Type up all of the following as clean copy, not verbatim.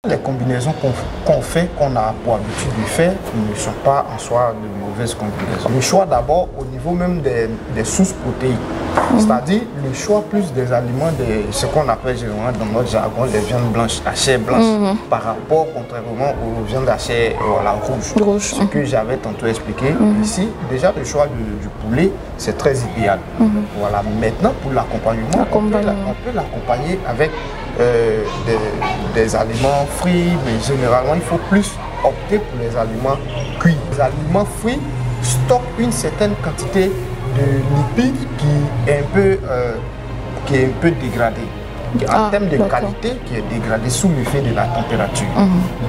Les combinaisons qu'on fait, qu'on a pour habitude de faire, ne sont pas en soi de mauvaises combinaisons. Le choix d'abord au niveau même des sources protéiques, c'est-à-dire le choix plus des aliments, ce qu'on appelle généralement dans notre jargon les viandes blanches, à chair blanche, par rapport contrairement aux viandes à chair rouge. Ce que j'avais tantôt expliqué. Ici, déjà le choix du poulet, c'est très idéal. Voilà. Maintenant, pour l'accompagnement, on peut l'accompagner avec des aliments frits, mais généralement il faut plus opter pour les aliments cuits. Les aliments frits stockent une certaine quantité de lipides qui est un peu dégradée. En termes de qualité, qui est dégradée sous l'effet de la température.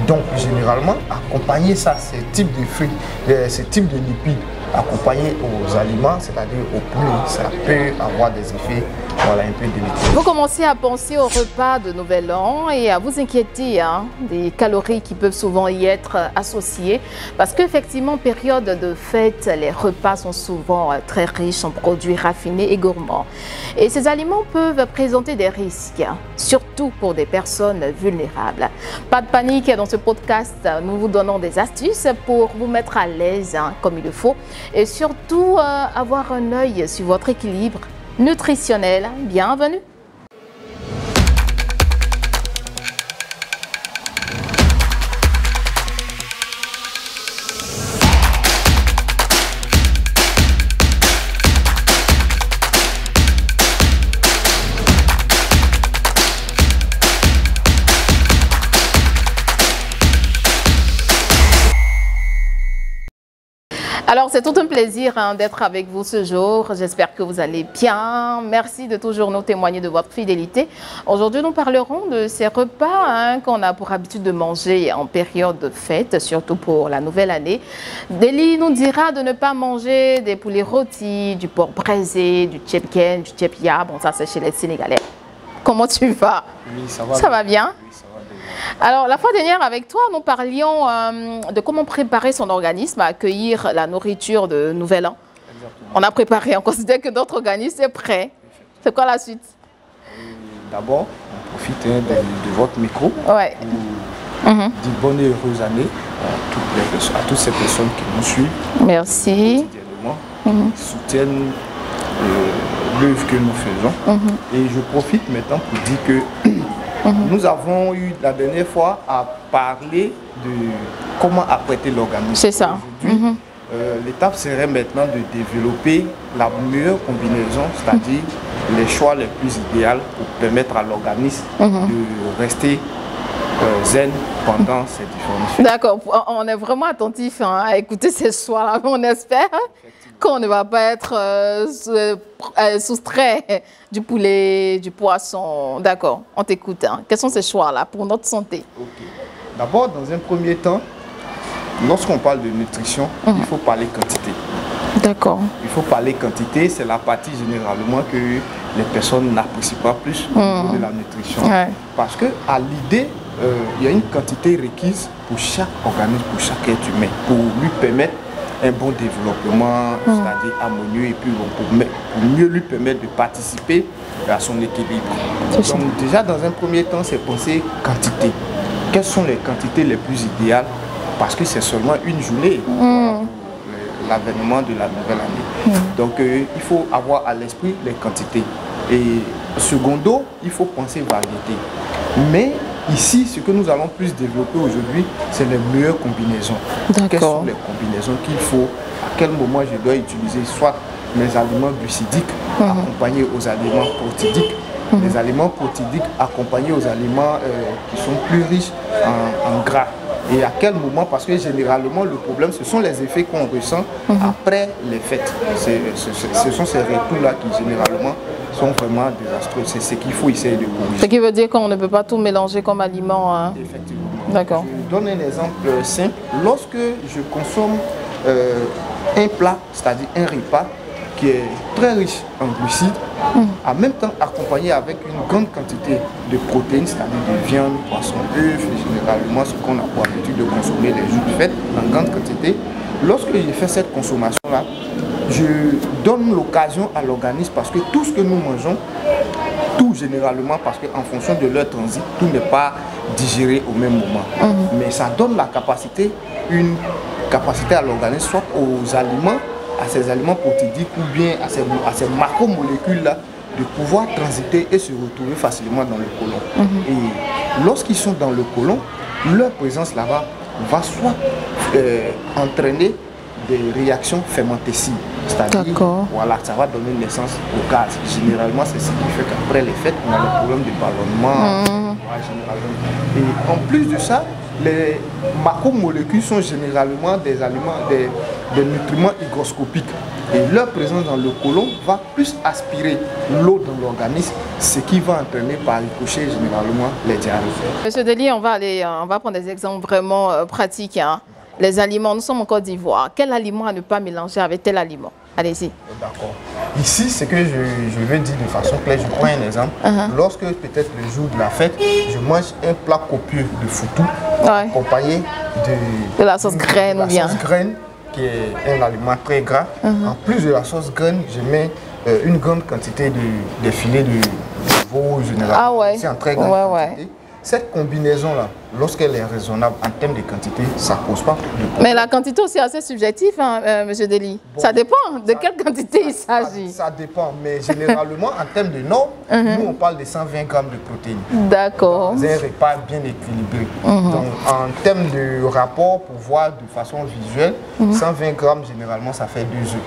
Donc généralement, accompagner ça, ce type de fruits, ce type de lipides, accompagné aux aliments, c'est-à-dire au poulet, ça peut avoir des effets un peu délétères. Vous commencez à penser au repas de Nouvel An et à vous inquiéter des calories qui peuvent souvent y être associées. Parce qu'effectivement, période de fête, les repas sont souvent très riches en produits raffinés et gourmands. Et ces aliments peuvent présenter des risques, surtout pour des personnes vulnérables. Pas de panique, dans ce podcast, nous vous donnons des astuces pour vous mettre à l'aise comme il le faut. Et surtout, avoir un œil sur votre équilibre nutritionnel. Bienvenue. Alors, c'est tout un plaisir d'être avec vous ce jour. J'espère que vous allez bien. Merci de toujours nous témoigner de votre fidélité. Aujourd'hui, nous parlerons de ces repas qu'on a pour habitude de manger en période de fête, surtout pour la nouvelle année. Deli nous dira de ne pas manger des poulets rôtis, du porc braisé, du tchèpken, du tchèpia. Bon, ça, c'est chez les Sénégalais. Comment tu vas? Oui, ça va. Ça va bien? Oui, ça va. Alors, la fois dernière, avec toi, nous parlions de comment préparer son organisme à accueillir la nourriture de Nouvel An. Exactement. On a préparé, on considère que notre organisme est prêt. C'est quoi la suite? D'abord, on profite de votre micro ouais. pour dire bonne et heureuse année à toutes ces personnes qui nous suivent. Merci. Quotidiennement, qui soutiennent l'œuvre que nous faisons. Et je profite maintenant pour dire que nous avons eu la dernière fois à parler de comment apprêter l'organisme. C'est ça. L'étape serait maintenant de développer la meilleure combinaison, c'est-à-dire les choix les plus idéaux pour permettre à l'organisme de rester zen pendant ces différentes fêtes. D'accord, on est vraiment attentif à écouter ces choix-là. On espère qu'on ne va pas être soustrait du poulet, du poisson. D'accord, on t'écoute. Quels sont ces choix-là pour notre santé? D'abord, dans un premier temps, lorsqu'on parle de nutrition, il faut parler quantité. D'accord. Il faut parler quantité, c'est la partie généralement que les personnes n'apprécient pas plus au niveau de la nutrition. Parce qu'à l'idée, il y a une quantité requise pour chaque organisme, pour chaque être humain, pour lui permettre un bon développement, c'est-à-dire harmonieux, et puis pour mieux lui permettre de participer à son équilibre. Donc déjà, dans un premier temps, c'est penser quantité. Quelles sont les quantités les plus idéales? Parce que c'est seulement une journée pour l'avènement de la nouvelle année. Donc il faut avoir à l'esprit les quantités. Et secondo, il faut penser variété. Mais ici, ce que nous allons plus développer aujourd'hui, c'est les meilleures combinaisons. Quelles sont les combinaisons qu'il faut? À quel moment je dois utiliser soit mes aliments glucidiques accompagnés aux aliments protidiques, les aliments protidiques accompagnés aux aliments qui sont plus riches en gras. Et à quel moment? Parce que généralement, le problème, ce sont les effets qu'on ressent après les fêtes. Ce sont ces retours-là qui, généralement, sont vraiment désastreux. C'est ce qu'il faut essayer de corriger. Ce qui veut dire qu'on ne peut pas tout mélanger comme aliment. Effectivement. D'accord. Je donne un exemple simple. Lorsque je consomme un plat, c'est-à-dire un repas, qui est très riche en glucides, en même temps accompagné avec une grande quantité de protéines, c'est-à-dire de viande, poisson, œufs, généralement ce qu'on a pour habitude de consommer les jours de fête en grande quantité. Lorsque j'ai fait cette consommation-là, je donne l'occasion à l'organisme, parce que tout ce que nous mangeons tout généralement, parce qu'en fonction de leur transit, tout n'est pas digéré au même moment. Mais ça donne la capacité, une capacité à l'organisme, soit aux aliments, à ces aliments protéiques ou bien à ces macromolécules-là, de pouvoir transiter et se retrouver facilement dans le côlon. Et lorsqu'ils sont dans le côlon, leur présence là-bas va soit entraîner des réactions fermentescibles. C'est-à-dire, voilà, ça va donner naissance au gaz. Généralement, c'est ce qui fait qu'après les fêtes, on a le problème de ballonnement. Et en plus de ça, les macromolécules sont généralement des aliments, des nutriments hygroscopiques. Et leur présence dans le côlon va plus aspirer l'eau dans l'organisme, ce qui va entraîner par ricochet généralement les diarrhées. Monsieur Deli, on va prendre des exemples vraiment pratiques. Hein. Les aliments, nous sommes en Côte d'Ivoire. Quel aliment à ne pas mélanger avec tel aliment? Allez-y. D'accord. Ici, ce que je veux dire de façon claire, je prends un exemple. Lorsque peut-être le jour de la fête, je mange un plat copieux de foutou, accompagné de la sauce graine ou bien. La sauce graine, qui est un aliment très gras. En plus de la sauce graine, je mets une grande quantité de filets de veau généralement. C'est en très grande quantité. Cette combinaison-là, lorsqu'elle est raisonnable en termes de quantité, ça ne pose pas de problème. Mais la quantité aussi est assez subjective, hein, monsieur Deli. Bon, ça dépend de quelle quantité il s'agit. Ça dépend, mais généralement, en termes de normes, nous, on parle de 120 grammes de protéines. D'accord. C'est un repas bien équilibré. Donc, en termes de rapport, pour voir de façon visuelle, 120 grammes, généralement, ça fait 2 œufs.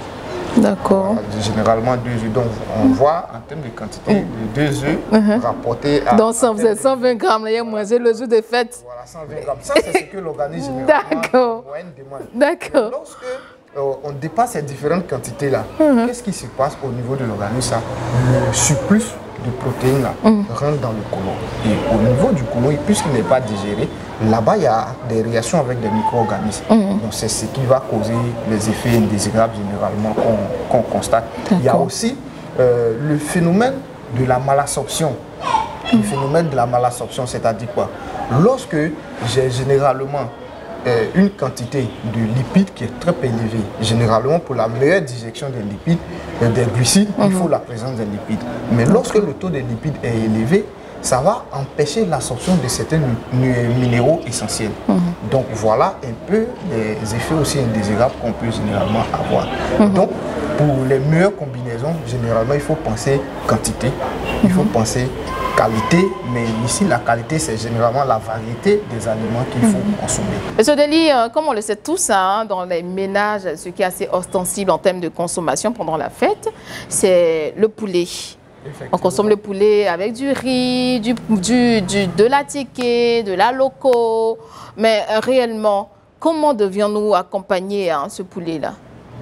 D'accord. Généralement 2 œufs. Donc on voit en termes de quantité, les 2 œufs rapportés à... Donc ça faisait 120 grammes, il y a mangé le jour de fête. Voilà, 120 grammes. Ça, c'est ce que l'organisme généralement demande. D'accord. Lorsque on dépasse ces différentes quantités-là, qu'est-ce qui se passe au niveau de l'organisme? Le surplus de protéines là, rentre dans le côlon. Et au niveau du côlon, puisqu'il n'est pas digéré, là-bas, il y a des réactions avec des micro-organismes. Donc, c'est ce qui va causer les effets indésirables généralement qu'on constate. Il y a aussi le phénomène de la malabsorption. Le phénomène de la malabsorption, c'est-à-dire quoi? Lorsque j'ai généralement une quantité de lipides qui est très élevée, généralement pour la meilleure digestion des lipides, des glucides, il faut la présence des lipides. Mais lorsque le taux des lipides est élevé, ça va empêcher l'absorption de certains minéraux essentiels. Donc voilà un peu les effets aussi indésirables qu'on peut généralement avoir. Donc pour les meilleures combinaisons, généralement il faut penser quantité, il faut penser qualité, mais ici la qualité c'est généralement la variété des aliments qu'il faut consommer. Monsieur Deli, comme on le sait tous, hein, dans les ménages, ce qui est assez ostensible en termes de consommation pendant la fête, c'est le poulet. On consomme le poulet avec du riz, de la tické, de la loco. Mais réellement, comment devions-nous accompagner ce poulet-là?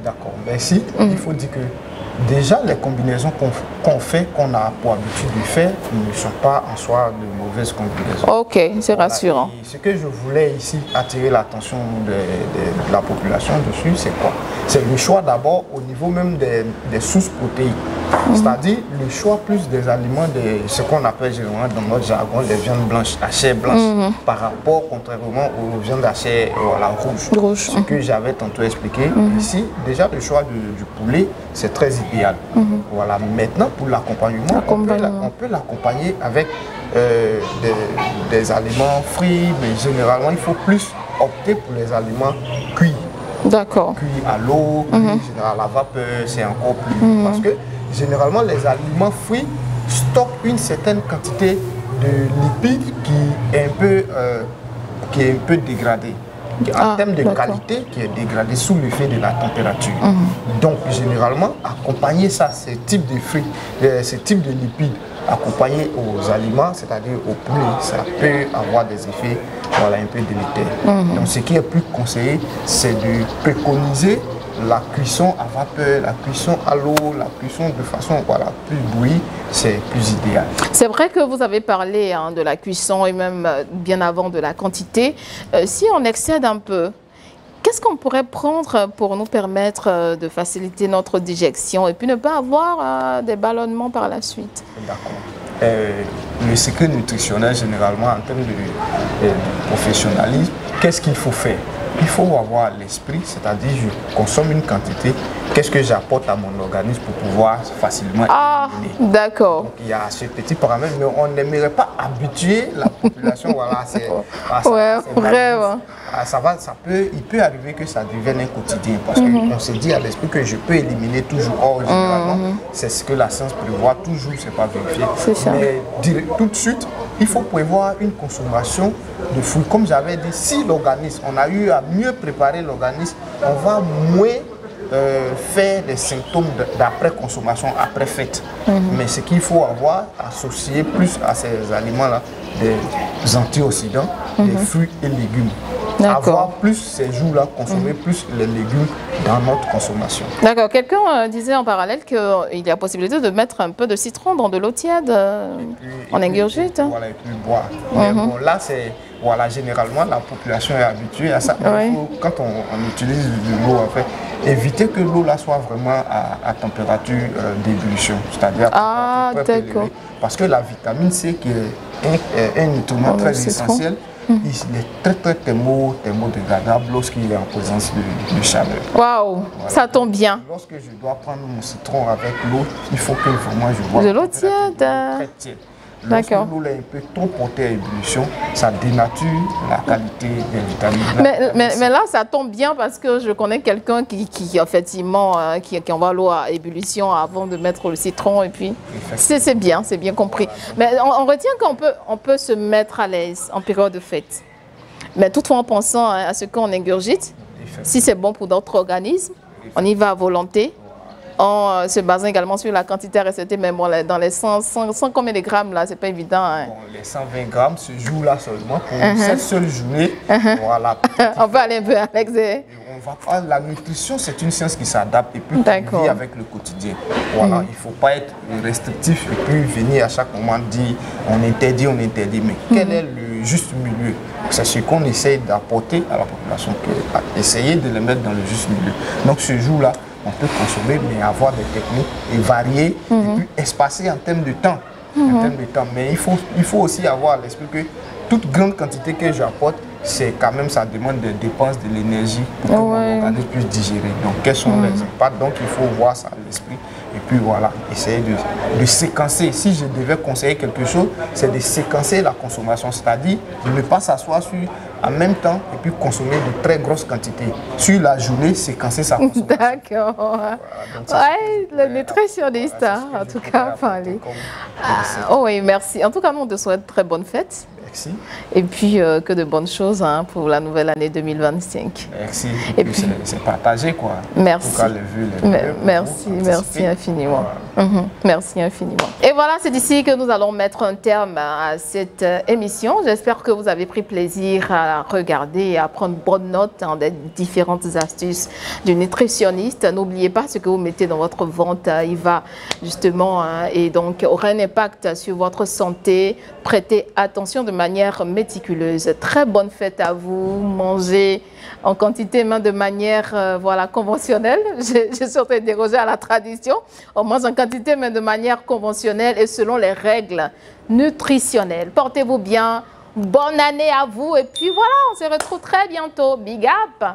D'accord. Merci. Il faut dire que déjà, les combinaisons qu'on fait, qu'on a pour habitude de faire, ne sont pas en soi de mauvaises combinaisons. Ok, c'est rassurant. Et ce que je voulais ici attirer l'attention de la population dessus, c'est quoi? C'est le choix d'abord au niveau même des sources protéiques. C'est-à-dire le choix plus des aliments, de ce qu'on appelle généralement dans notre jargon les viandes blanches, à chair blanche, par rapport contrairement aux viandes à chair rouge. Ce que j'avais tantôt expliqué. Ici, déjà le choix du poulet, c'est très idéal. Voilà. Maintenant, pour l'accompagnement, on peut l'accompagner avec des aliments frits, mais généralement, il faut plus opter pour les aliments cuits. D'accord. Cuits à l'eau, cuits à la vapeur, c'est encore plus. Parce que généralement, les aliments frits stockent une certaine quantité de lipides qui est un peu dégradée. En termes de qualité, qui est dégradée sous l'effet de la température. Donc, généralement, accompagner ça, ce type de fruits, ce type de lipides, accompagné aux aliments, c'est-à-dire au poulet, ça peut avoir des effets un peu délétères. Donc, ce qui est plus conseillé, c'est de préconiser la cuisson à vapeur, la cuisson à l'eau, la cuisson de façon plus bouillie, c'est plus idéal. C'est vrai que vous avez parlé de la cuisson et même bien avant de la quantité. Si on excède un peu, qu'est-ce qu'on pourrait prendre pour nous permettre de faciliter notre digestion et puis ne pas avoir des ballonnements par la suite? D'accord. Le secret nutritionnel, généralement, en termes de professionnalisme, qu'est-ce qu'il faut faire? il faut avoir l'esprit, c'est-à-dire je consomme une quantité, qu'est-ce que j'apporte à mon organisme pour pouvoir facilement éliminer. D'accord. Donc il y a ce petit paramètre, mais on n'aimerait pas habituer la population, voilà, c'est vraiment. Il peut arriver que ça devienne un quotidien, parce qu'on se dit à l'esprit que je peux éliminer toujours. Or, généralement, c'est ce que la science prévoit, toujours, c'est pas vérifié. Mais tout de suite, il faut prévoir une consommation de fruits. Comme j'avais dit, si l'organisme, on a eu à mieux préparer l'organisme, on va moins faire des symptômes d'après-consommation, après-fête. Mais ce qu'il faut avoir associé plus à ces aliments-là, des antioxydants, des fruits et légumes. Avoir plus ces jours-là, consommer plus les légumes dans notre consommation. D'accord. Quelqu'un disait en parallèle qu'il y a possibilité de mettre un peu de citron dans de l'eau tiède, en ingurgite. Voilà, et puis boire. Mais bon, là, c'est... Voilà, généralement, la population est habituée à ça. Il faut, quand on utilise de l'eau, en fait, éviter que l'eau là soit vraiment à température d'ébullition, c'est-à-dire élevée, parce que la vitamine C, qui est un nutriment très essentiel, il est très thermodégradable lorsqu'il est en présence de chaleur. Waouh, ça tombe bien. Lorsque je dois prendre mon citron avec l'eau, il faut que vraiment je bois de l'eau tiède. Très tiède. Lorsque l'eau est un peu trop portée à ébullition, ça dénature la qualité des vitamines. Mais là, ça tombe bien parce que je connais quelqu'un qui effectivement, qui envoie l'eau à ébullition avant de mettre le citron. Et puis, c'est bien compris. Voilà. Mais on retient qu'on peut se mettre à l'aise en période de fête. Mais toutefois, en pensant à ce qu'on ingurgite, si c'est bon pour notre organisme, on y va à volonté. En se basant également sur la quantité recetée, mais bon, dans les 100 combien de grammes là, c'est pas évident. Hein. Bon, les 120 grammes ce jour-là seulement pour cette seule journée. Voilà. On va aller un peu à l'excès. La nutrition, c'est une science qui s'adapte et puis qui vit avec le quotidien. Voilà, il ne faut pas être restrictif et puis venir à chaque moment dire on interdit. Mais quel est le juste milieu? C'est ce qu'on essaye d'apporter à la population, essayer de les mettre dans le juste milieu. Donc ce jour-là, on peut consommer, mais avoir des techniques et varier, et puis espacer en termes de temps. Mais il faut aussi avoir à l'esprit que toute grande quantité que j'apporte, c'est quand même, ça demande des dépenses de l'énergie pour que mon organisme puisse digérer. Donc, quels sont les impacts? Donc, il faut voir ça à l'esprit. Et puis voilà, essayer de séquencer. Si je devais conseiller quelque chose, c'est de séquencer la consommation, c'est-à-dire de ne pas s'asseoir sur en même temps et puis consommer de très grosses quantités. Sur la journée, séquencer sa consommation. D'accord. Voilà, le nutritionniste, en tout cas, parler. Oui, merci. En tout cas, nous, on te souhaite très bonne fête. Merci. Et puis, que de bonnes choses pour la nouvelle année 2025. Merci. Et puis, c'est partagé, quoi. Merci. En tout cas, merci infiniment. Voilà. Merci infiniment. Et voilà, c'est ici que nous allons mettre un terme à cette émission. J'espère que vous avez pris plaisir à regarder et à prendre bonne note des différentes astuces du nutritionniste. N'oubliez pas ce que vous mettez dans votre ventre. Il va justement et donc aura un impact sur votre santé. Prêtez attention de manière méticuleuse. Très bonne fête à vous. Mangez en quantité, mais de manière conventionnelle. Je suis en train de déroger à la tradition. On mange en quantité, mais de manière conventionnelle et selon les règles nutritionnelles. Portez-vous bien. Bonne année à vous. Et puis voilà, on se retrouve très bientôt. Big up!